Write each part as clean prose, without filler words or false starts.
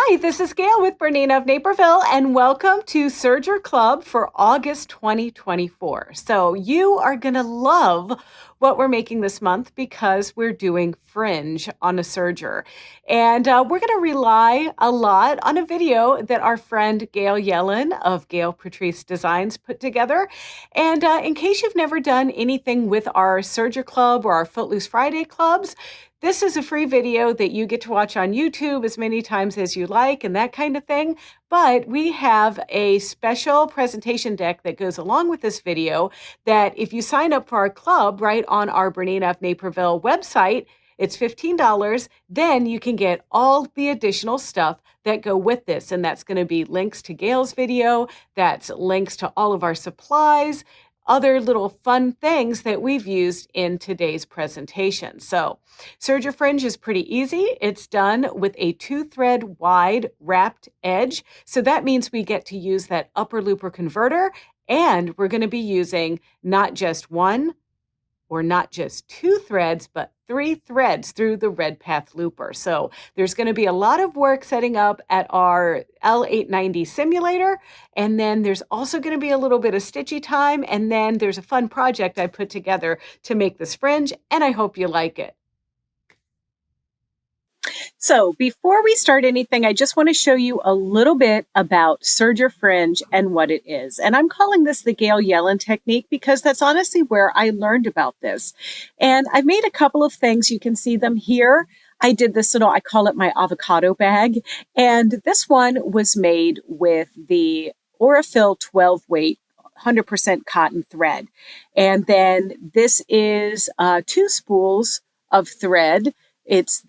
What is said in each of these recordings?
Hi, this is Gayle with BERNINA of Naperville, and welcome to Serger Club for August 2024. So you are going to love what we're making this month because we're doing Fringe on a Serger. And we're going to rely a lot on a video that our friend Gayle Yellen of Gayle Patrice Designs put together. And in case you've never done anything with our Serger Club or our Footloose Friday clubs, this is a free video that you get to watch on YouTube as many times as you like and that kind of thing. But we have a special presentation deck that goes along with this video that if you sign up for our club right on our BERNINA of Naperville website, it's $15. Then you can get all the additional stuff that go with this. And that's going to be links to Gayle's video. That's links to all of our supplies, other little fun things that we've used in today's presentation. So Serger Fringe is pretty easy. It's done with a 2-thread wide wrapped edge. So that means we get to use that upper looper converter, and we're going to be using not just one or not just 2 threads, but 3 threads through the red path looper. So there's going to be a lot of work setting up at our L890 simulator. And then there's also going to be a little bit of stitchy time. And then there's a fun project I put together to make this fringe, and I hope you like it. So before we start anything, I just want to show you a little bit about Serger Fringe and what it is. And I'm calling this the Gayle Yellen technique because that's honestly where I learned about this. And I've made a couple of things. You can see them here. I did this little, I call it my avocado bag. And this one was made with the Aurifil 12 weight 100% cotton thread. And then this is 2 spools of thread. It's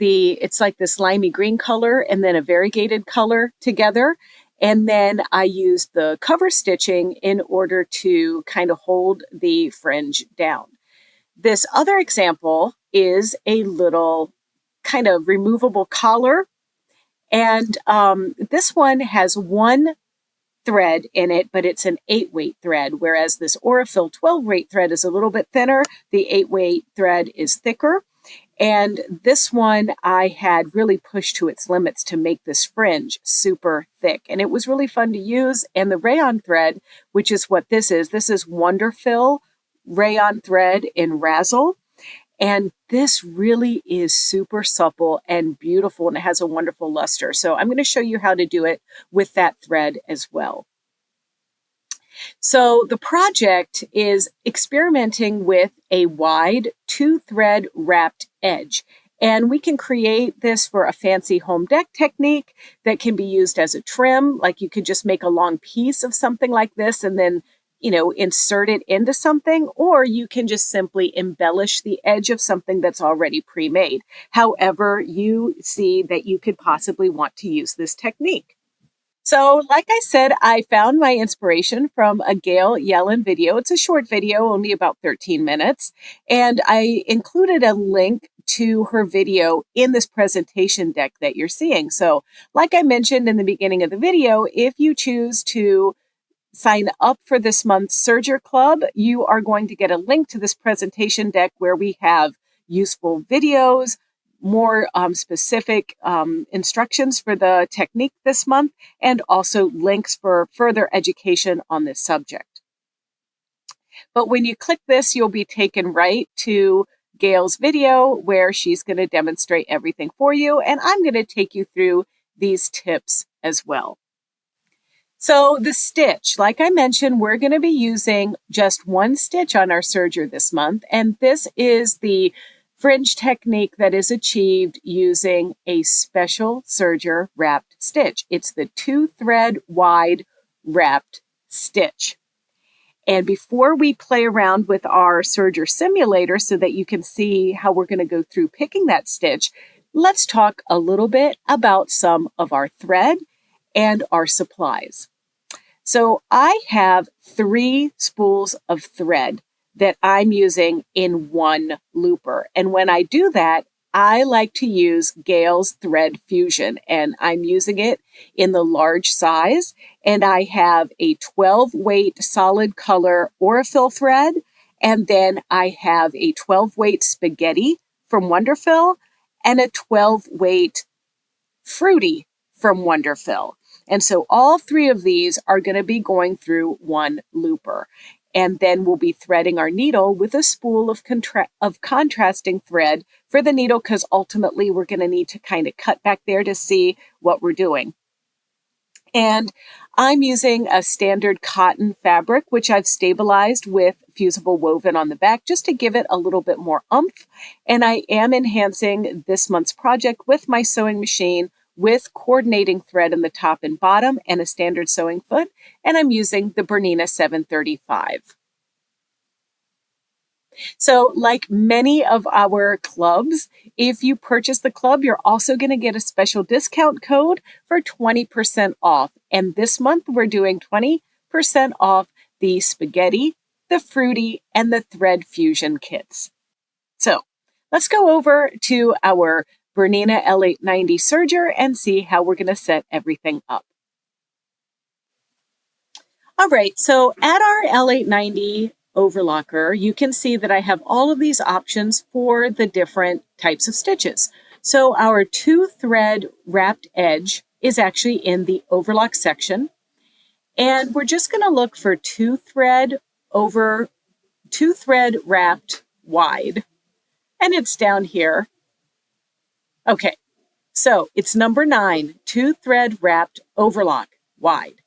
like this limey green color and then a variegated color together. And then I used the cover stitching in order to kind of hold the fringe down. This other example is a little kind of removable collar. And this one has 1 thread in it, but it's an 8-weight thread, whereas this Aurifil 12-weight thread is a little bit thinner. The 8-weight thread is thicker. And this one I had really pushed to its limits to make this fringe super thick. And it was really fun to use. And the rayon thread, which is what this is Wonderfill rayon thread in Razzle. And this really is super supple and beautiful, and it has a wonderful luster. So I'm going to show you how to do it with that thread as well. So the project is experimenting with a wide 2-thread wrapped edge. And we can create this for a fancy home deck technique that can be used as a trim. Like you could just make a long piece of something like this and then, insert it into something, or you can just simply embellish the edge of something that's already pre-made. However, you see that you could possibly want to use this technique. So like I said, I found my inspiration from a Gayle Yellen video. It's a short video, only about 13 minutes. And I included a link to her video in this presentation deck that you're seeing. So like I mentioned in the beginning of the video, if you choose to sign up for this month's Serger Club, you are going to get a link to this presentation deck where we have useful videos, more specific instructions for the technique this month, and also links for further education on this subject. But when you click this, you'll be taken right to Gayle's video where she's going to demonstrate everything for you, and I'm going to take you through these tips as well. So the stitch, like I mentioned, we're going to be using just 1 stitch on our serger this month, and this is the fringe technique that is achieved using a special serger wrapped stitch. It's the 2-thread wide wrapped stitch. And before we play around with our serger simulator so that you can see how we're going to go through picking that stitch, let's talk a little bit about some of our thread and our supplies. So I have 3 spools of thread that I'm using in 1 looper. And when I do that, I like to use Gayle's Thread Fusion, and I'm using it in the large size. And I have a 12-weight solid color Aurifil thread, and then I have a 12-weight spaghetti from Wonderfill, and a 12-weight fruity from Wonderfill. And so all three of these are going to be going through one looper. And then we'll be threading our needle with a spool of contrasting thread for the needle, because ultimately we're going to need to kind of cut back there to see what we're doing. And I'm using a standard cotton fabric, which I've stabilized with fusible woven on the back just to give it a little bit more oomph. And I am enhancing this month's project with my sewing machine with coordinating thread in the top and bottom and a standard sewing foot. And I'm using the Bernina 735. So like many of our clubs, if you purchase the club, you're also going to get a special discount code for 20% off. And this month we're doing 20% off the spaghetti, the fruity, and the thread fusion kits. So let's go over to our Bernina L890 serger and see how we're going to set everything up. All right, so at our L890 overlocker, you can see that I have all of these options for the different types of stitches. So our 2-thread wrapped edge is actually in the overlock section. And we're just going to look for 2-thread wrapped wide. And it's down here. Okay, so it's number 9, 2-thread wrapped overlock wide.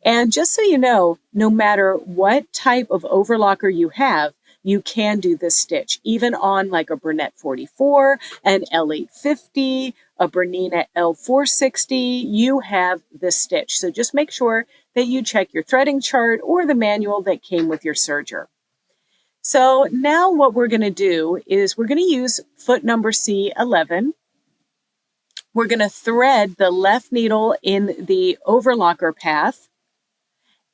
And just so you know, no matter what type of overlocker you have, you can do this stitch, even on like a Bernette 44, an L850, a Bernina L460, you have this stitch. So just make sure that you check your threading chart or the manual that came with your serger. So now what we're going to do is we're going to use foot number C11. We're going to thread the left needle in the overlocker path.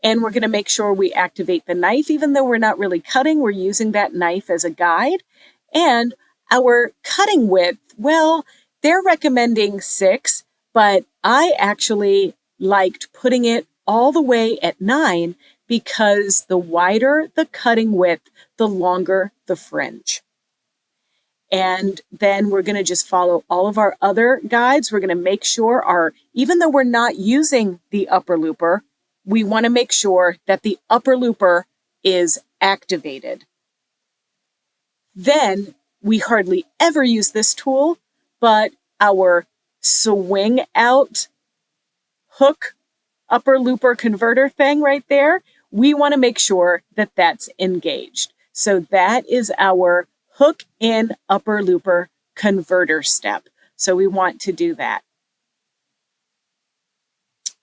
And we're going to make sure we activate the knife. Even though we're not really cutting, we're using that knife as a guide. And our cutting width, well, they're recommending 6, but I actually liked putting it all the way at 9 because the wider the cutting width, the longer the fringe. And then we're going to just follow all of our other guides. We're going to make sure even though we're not using the upper looper, we want to make sure that the upper looper is activated. Then we hardly ever use this tool, but our swing out hook upper looper converter thing right there, we want to make sure that that's engaged. So that is our hook in upper looper converter step. So we want to do that.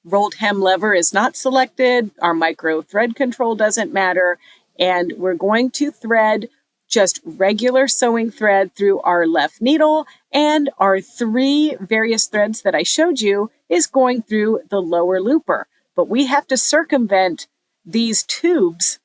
Rolled hem lever is not selected. Our micro thread control doesn't matter. And we're going to thread just regular sewing thread through our left needle. And our 3 various threads that I showed you is going through the lower looper. But we have to circumvent these tubes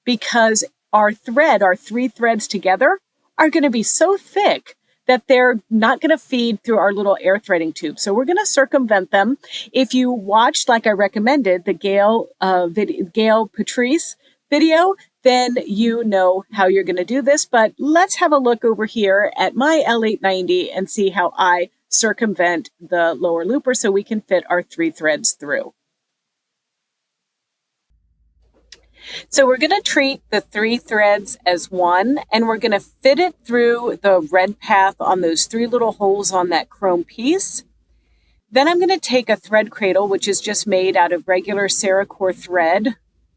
because our 3 threads together are going to be so thick that they're not going to feed through our little air threading tube. So we're going to circumvent them. If you watched, like I recommended, the Gayle Patrice video, then you know how you're going to do this. But let's have a look over here at my L890 and see how I circumvent the lower looper so we can fit our 3 threads through. So we're going to treat the 3 threads as one, and we're going to fit it through the red path on those 3 little holes on that chrome piece. Then I'm going to take a thread cradle, which is just made out of regular Serger thread,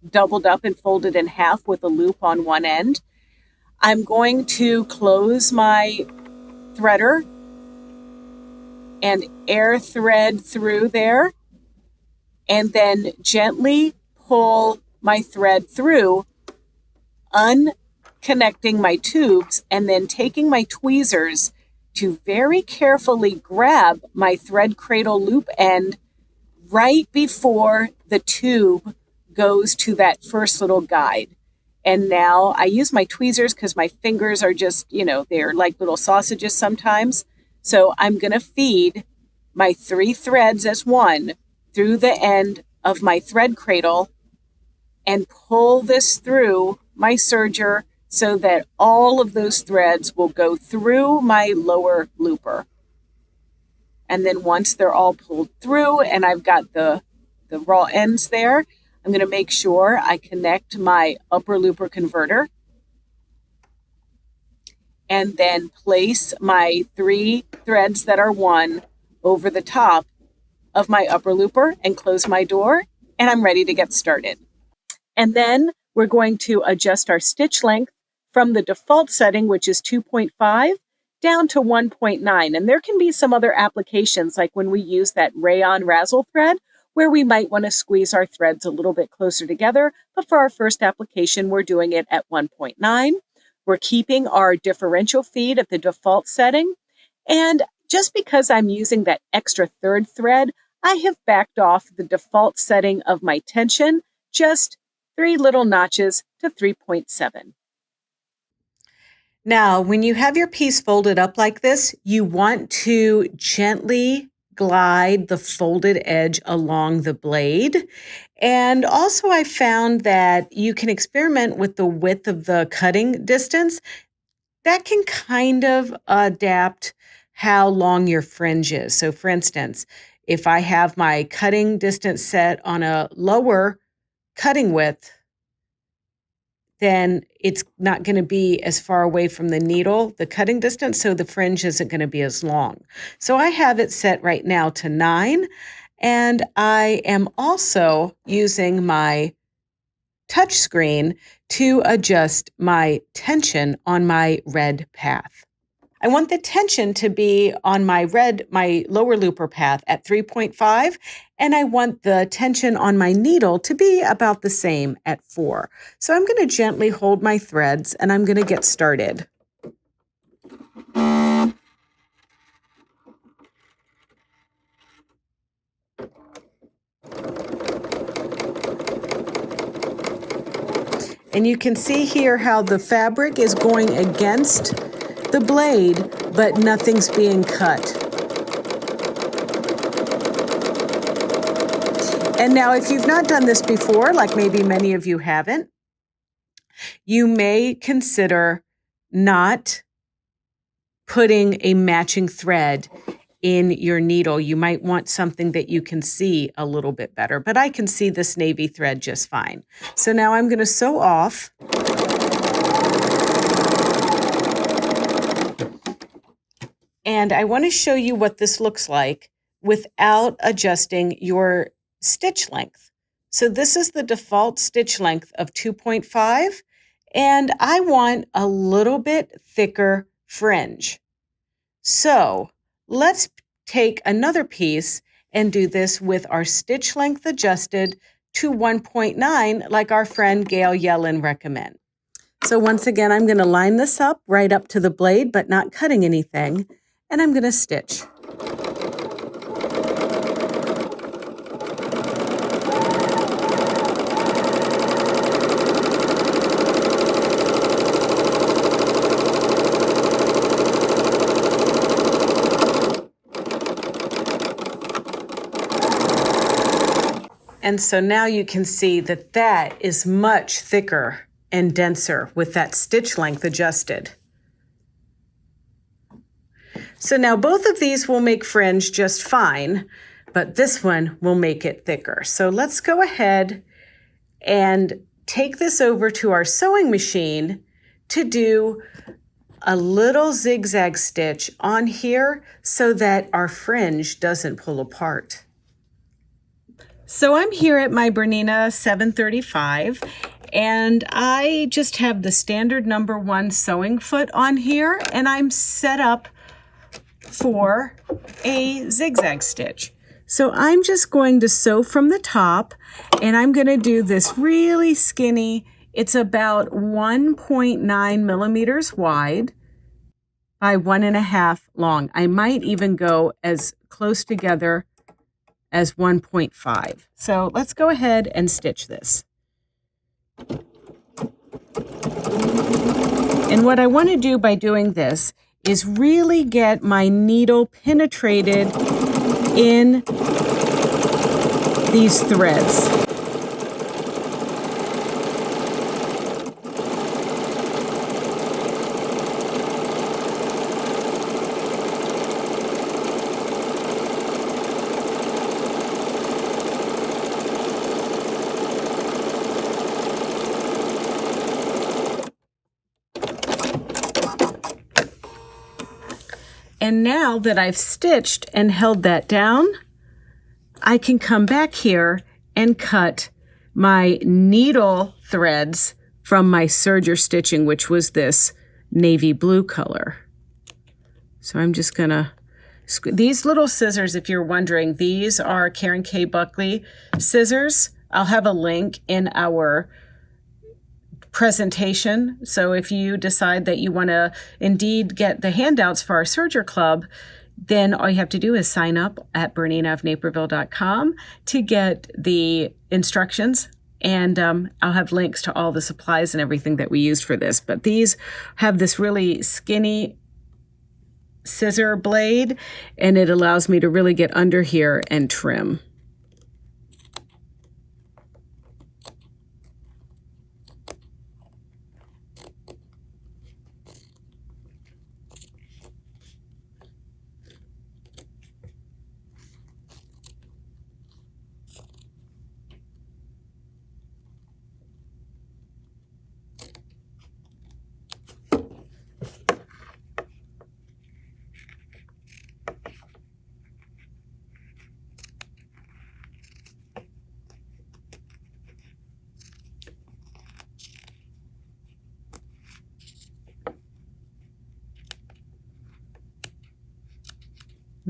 doubled up and folded in half with a loop on one end. I'm going to close my threader and air thread through there, and then gently pull my thread through, unconnecting my tubes, and then taking my tweezers to very carefully grab my thread cradle loop end right before the tube goes to that first little guide. And now I use my tweezers because my fingers are just, they're like little sausages sometimes. So I'm going to feed my 3 threads as one through the end of my thread cradle and pull this through my serger so that all of those threads will go through my lower looper. And then once they're all pulled through and I've got the raw ends there, I'm going to make sure I connect my upper looper converter and then place my 3 threads that are 1 over the top of my upper looper and close my door, and I'm ready to get started. And then we're going to adjust our stitch length from the default setting, which is 2.5, down to 1.9. And there can be some other applications, like when we use that rayon razzle thread, where we might want to squeeze our threads a little bit closer together. But for our first application, we're doing it at 1.9. We're keeping our differential feed at the default setting. And just because I'm using that extra 3rd thread, I have backed off the default setting of my tension, just 3 little notches to 3.7. Now, when you have your piece folded up like this, you want to gently glide the folded edge along the blade. And also I found that you can experiment with the width of the cutting distance. That can kind of adapt how long your fringe is. So for instance, if I have my cutting distance set on a lower cutting width, then it's not going to be as far away from the needle, the cutting distance, so the fringe isn't going to be as long. So I have it set right now to 9, and I am also using my touch screen to adjust my tension on my red path. I want the tension to be on my lower looper path at 3.5, and I want the tension on my needle to be about the same at 4. So I'm going to gently hold my threads and I'm going to get started. And you can see here how the fabric is going against the blade, but nothing's being cut. And now if you've not done this before, like maybe many of you haven't, you may consider not putting a matching thread in your needle. You might want something that you can see a little bit better, but I can see this navy thread just fine. So now I'm going to sew off. And I want to show you what this looks like without adjusting your stitch length. So this is the default stitch length of 2.5, and I want a little bit thicker fringe. So let's take another piece and do this with our stitch length adjusted to 1.9, like our friend Gayle Yellen recommends. So once again, I'm going to line this up right up to the blade, but not cutting anything. And I'm going to stitch. And so now you can see that that is much thicker and denser with that stitch length adjusted. So now both of these will make fringe just fine, but this one will make it thicker. So let's go ahead and take this over to our sewing machine to do a little zigzag stitch on here so that our fringe doesn't pull apart. So I'm here at my Bernina 735, and I just have the standard number 1 sewing foot on here, and I'm set up for a zigzag stitch. So I'm just going to sew from the top, and I'm going to do this really skinny. It's about 1.9 millimeters wide by 1.5 long. I might even go as close together as 1.5. So let's go ahead and stitch this. And what I want to do by doing this is really get my needle penetrated in these threads. And now that I've stitched and held that down, I can come back here and cut my needle threads from my serger stitching, which was this navy blue color. So I'm just gonna, these little scissors, if you're wondering, these are Karen K. Buckley scissors. I'll have a link in our presentation. So if you decide that you want to indeed get the handouts for our Serger Club, then all you have to do is sign up at BERNINAofNaperville.com to get the instructions. And I'll have links to all the supplies and everything that we used for this. But these have this really skinny scissor blade, and it allows me to really get under here and trim.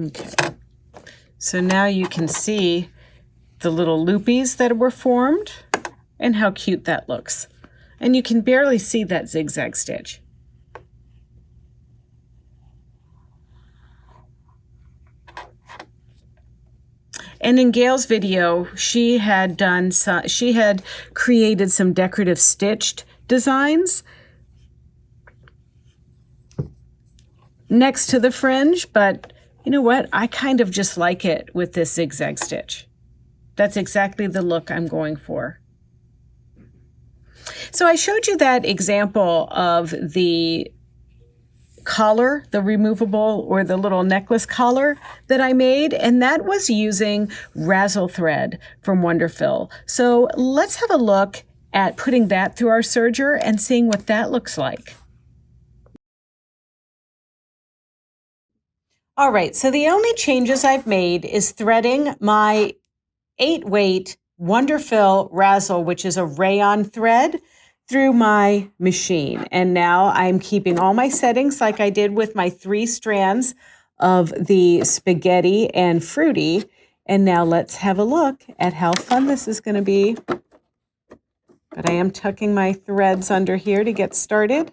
Okay, so now you can see the little loopies that were formed and how cute that looks. And you can barely see that zigzag stitch. And in Gayle's video, she had created some decorative stitched designs next to the fringe, but you know what? I kind of just like it with this zigzag stitch. That's exactly the look I'm going for. So I showed you that example of the collar, the removable or the little necklace collar that I made, and that was using razzle thread from Wonderfil. So let's have a look at putting that through our serger and seeing what that looks like. All right, so the only changes I've made is threading my 8-weight Wonderfil razzle, which is a rayon thread, through my machine. And now I'm keeping all my settings like I did with my 3 strands of the spaghetti and fruity. And now let's have a look at how fun this is going to be. But I am tucking my threads under here to get started.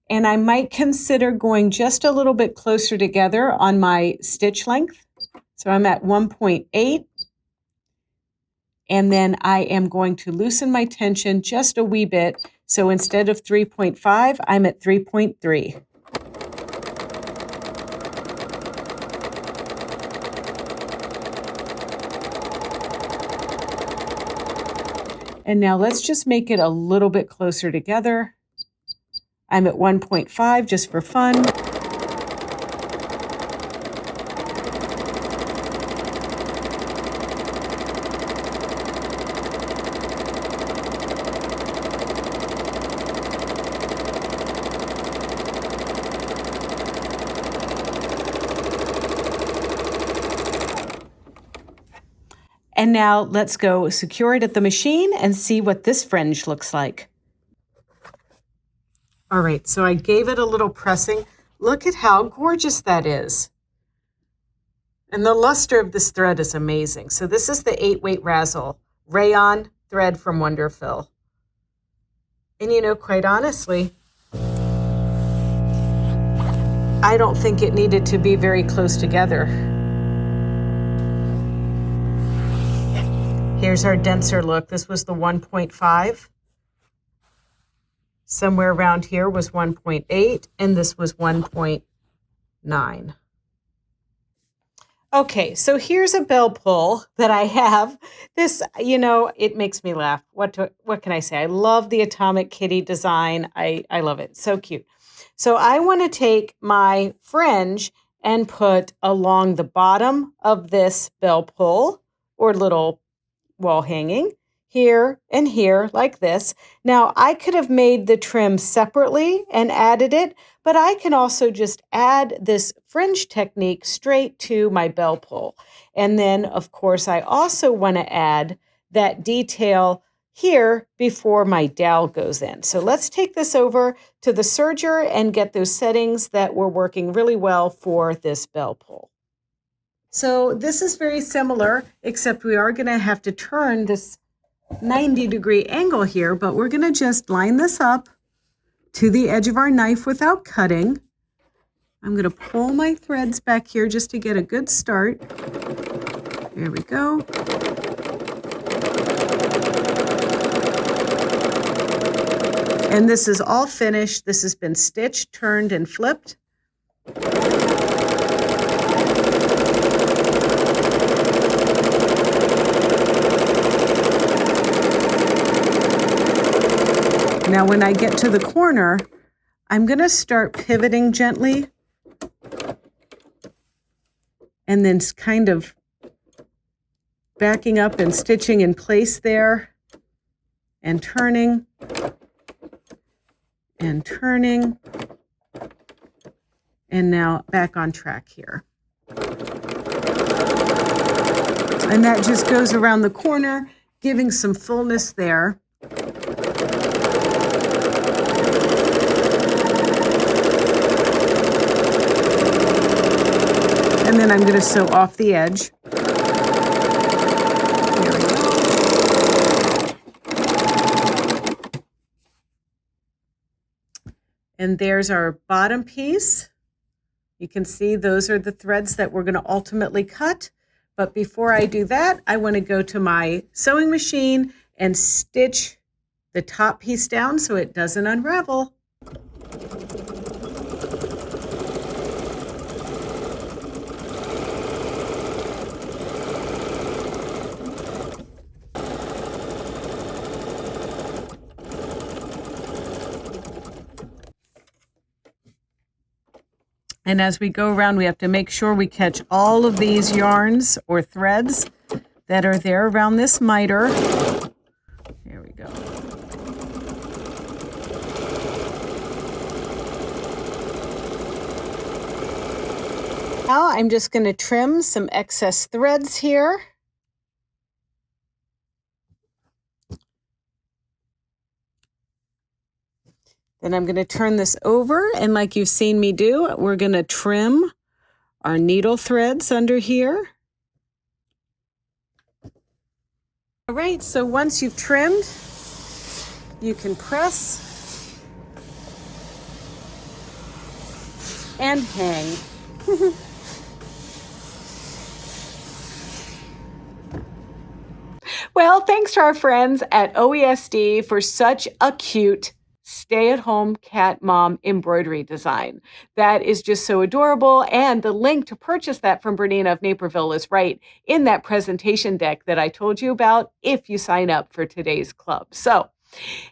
And I might consider going just a little bit closer together on my stitch length. So I'm at 1.8. And then I am going to loosen my tension just a wee bit. So instead of 3.5, I'm at 3.3. And now let's just make it a little bit closer together. I'm at 1.5 just for fun. And now let's go secure it at the machine and see what this fringe looks like. All right, so I gave it a little pressing. Look at how gorgeous that is. And the luster of this thread is amazing. So this is the 8-weight razzle, rayon thread from Wonderfil. And you know, quite honestly, I don't think it needed to be very close together. Here's our denser look. This was the 1.5. Somewhere around here was 1.8, and this was 1.9. Okay, so here's a bell pull that I have. This, you know, it makes me laugh. What can I say? I love the Atomic Kitty design. I love it. So cute. So I want to take my fringe and put along the bottom of this bell pull or little wall hanging here and here like this. Now I could have made the trim separately and added it, but I can also just add this fringe technique straight to my bell pull. And then of course I also want to add that detail here before my dowel goes in. So let's take this over to the serger and get those settings that were working really well for this bell pull. So this is very similar, except we are going to have to turn this 90-degree angle here, but we're going to just line this up to the edge of our knife without cutting. I'm going to pull my threads back here just to get a good start. There we go. And this is all finished. This has been stitched, turned, and flipped. Now, when I get to the corner, I'm going to start pivoting gently and then kind of backing up and stitching in place there and turning and turning. And now back on track here. And that just goes around the corner, giving some fullness there. And then I'm going to sew off the edge. There we go. And there's our bottom piece. You can see those are the threads that we're going to ultimately cut. But before I do that, I want to go to my sewing machine and stitch the top piece down so it doesn't unravel. And as we go around, we have to make sure we catch all of these yarns or threads that are there around this miter. There we go. Now I'm just going to trim some excess threads here. Then I'm going to turn this over, and like you've seen me do, we're going to trim our needle threads under here. All right, so once you've trimmed, you can press and hang. Well, thanks to our friends at OESD for such a cute stay-at-home cat mom embroidery design. That is just so adorable, and the link to purchase that from BERNINA of Naperville is right in that presentation deck that I told you about if you sign up for today's club. So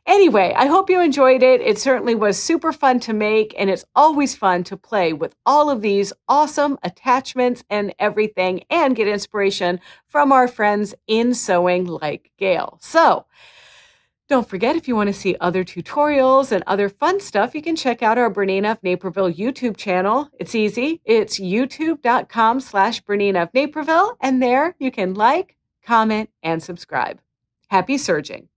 anyway, I hope you enjoyed it. It certainly was super fun to make, and it's always fun to play with all of these awesome attachments and everything and get inspiration from our friends in sewing like Gayle. So don't forget, if you want to see other tutorials and other fun stuff, you can check out our BERNINA of Naperville YouTube channel. It's easy. It's youtube.com/BERNINA of Naperville. And there you can like, comment, and subscribe. Happy serging.